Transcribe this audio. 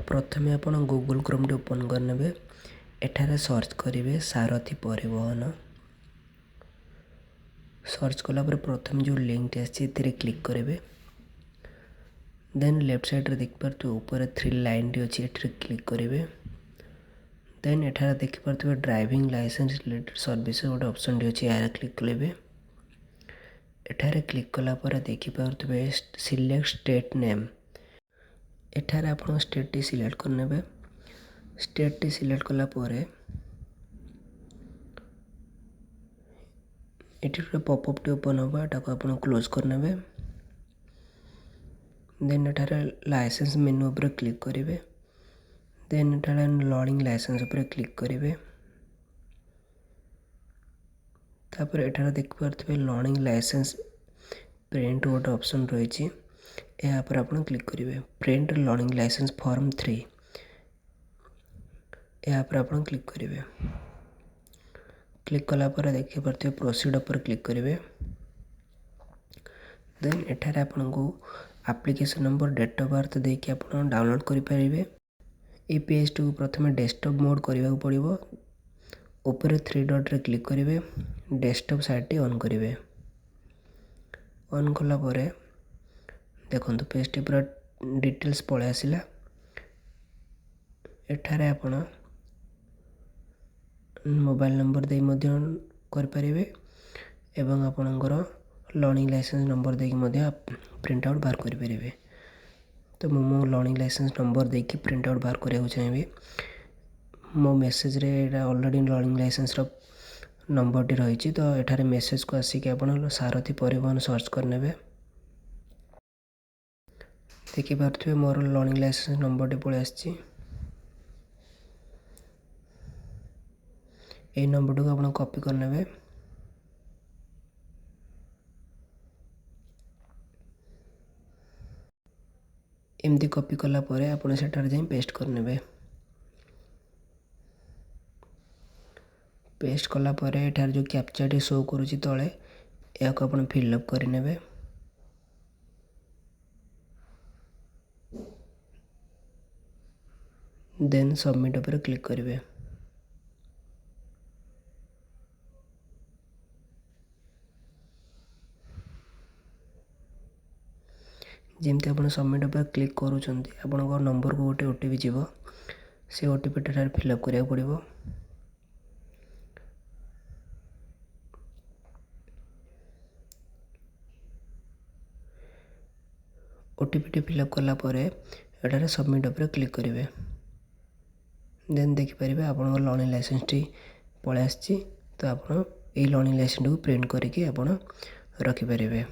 प्रथमे आपण Google Chrome open करने एठारे सर्च करेंगे सारथी परिवहन। सर्च कलापर प्रथम जो लिंक आसी क्लिक करेंगे। देन लेफ्ट साइड रे देख पार्थे ऊपर 3 लाइन टी अच्छी क्लिक करेंगे। देन एठारे देख पार्थे ड्राइविंग लाइसेंस रिलेटेड सर्विस गोटे ऑप्शन टी अच्छी यार क्लिक करेंगे। एठारे क्लिक कलापर देखि पार्थे सिलेक्ट स्टेट नेम। एठारे आपण स्टेट टी सिलेक्ट करने। स्टेट टी सिलेक्ट कला परे एटी पॉपअप टी ओपन होगा एटा को आपण क्लोज करने। देन एठारे लाइसेंस मेनू पर क्लिक करेंगे। देन एठारे लर्निंग लाइसेंस पर क्लिक करेंगे। तापर एठारे देख पार्थे लर्निंग लाइसेंस प्रिंट गोटे ऑप्शन रही यहाँ पर आप क्लिक करेंगे। प्रिंट लर्निंग लाइसेंस फॉर्म 3 यहाँ पर आप क्लिक करेंगे। क्लिक कलापर देखिए पार्थे प्रोसीड पर क्लिक करेंगे। देन एठारे आपन को application number date of birth देके आप डाउनलोड करेंगे। ये पेज को प्रथम डेस्कटॉप मोड करने पड़ो। ऊपर 3 डॉट रे क्लिक करेंगे। डेस्कटॉप साइट टी ऑन करेंगे। ऑन कला परे देखो पेज टी पूरा डिटेल्स पलि आसला। एठारे आपण मोबाइल नंबर दे करें एवं आपणकर लर्निंग लाइसेंस नंबर देकी प्रिंट आउट बाहर करेंगे। तो मो लर्निंग लाइसेंस नंबर देकी प्रिंट आउट बाहर करने चाहिए। मो मेसेज रे ऑलरेडी लर्निंग लाइसेंस नंबर टी रही। तो एठारे मेसेज को आसिक आपण सारथी परिवहन सर्च करने। देखि पार्थे मोर लर्निंग लाइसेंस नंबर टी पलि आसी। ये नंबर को आप कॉपी करने। एमती कॉपी कला परे आपण सेटार जाई पेस्ट करने। पेस्ट कला परे एठार जो कैप्चा टी शो करूची तले या को आपण फिलअप करने। देन सबमिट पर क्लिक करेंगे। जमती आप सबमिट पर क्लिक करूँ आपण नंबर को गोटे ओटीपी जीव से ओटीपी टा फिलअप करा पड़ो। ओटीपी टी फिलअप कला परे एटारे सबमिट पर क्लिक करेंगे। देन देखिपारे आप लर्निंग लाइसेंस टी पलि आसी। तो आप लर्निंग लाइसेंस को प्रिंट करके आप रखिपारे।